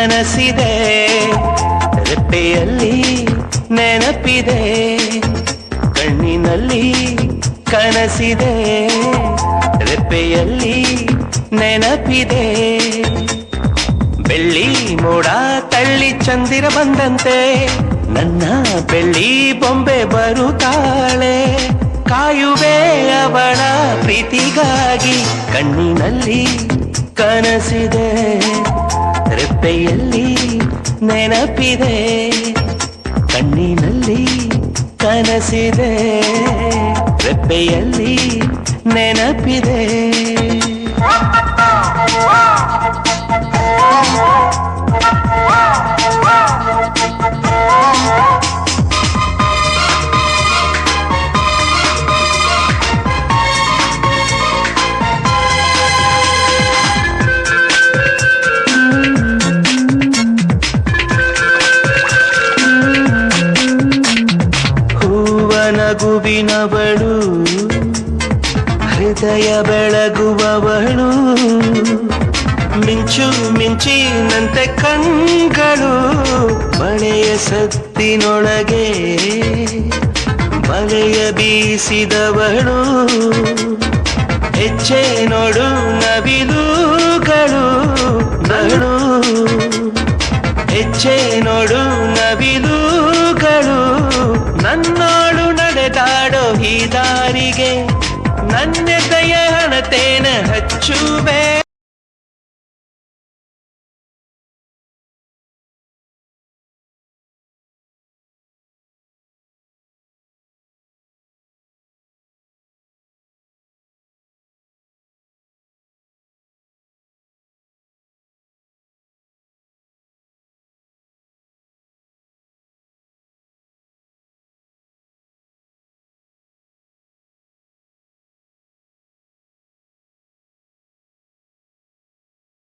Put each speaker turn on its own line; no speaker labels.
ಕನಸಿದೆ, ರೆಪ್ಪೆಯಲ್ಲಿ ನೆನಪಿದೆ, ಕಣ್ಣಿನಲ್ಲಿ ಕನಸಿದೆ, ರೆಪ್ಪೆಯಲ್ಲಿ ನೆನಪಿದೆ. ಬೆಳ್ಳಿ ಮೋಡ ತಳ್ಳಿ ಚಂದಿರ ಬಂದಂತೆ ನನ್ನ ಬೆಳ್ಳಿ ಬೊಂಬೆ ಬರುತ್ತಾಳೆ. ಕಾಯುವೆ ಅವಳ ಪ್ರೀತಿಗಾಗಿ, ಕಣ್ಣಿನಲ್ಲಿ ಕನಸಿದೆ, ರೆಪ್ಪೆಯಲ್ಲಿ ನೆನಪಿದೆ, ಕಣ್ಣಿನಲ್ಲಿ ಕನಸಿದೆ, ರೆಪ್ಪೆಯಲ್ಲಿ ನೆನಪಿದೆ. ನಗುವಿನವಳು, ಹೃದಯ ಬೆಳಗುವವಳು, ಮಿಂಚು ಮಿಂಚಿನಂತೆ ಕಣ್ಗಳು, ಮಳೆಯ ಸತ್ತಿನೊಳಗೆ ಬಲೆಯ ಬೀಸಿದವಳು, ಹೆಜ್ಜೆ ನೋಡು ನವಿಲುಗಳು ನಳು, ಹೆಜ್ಜೆ ನೋಡು ನವಿಲುಗಳು, ನನ್ನೋಳು ನಡೆದಾಡೋ ಈ ದಾರಿಗೆ ನನ್ನೆದೆಯ ಹಣತೇನ ಹಚ್ಚುವೆ.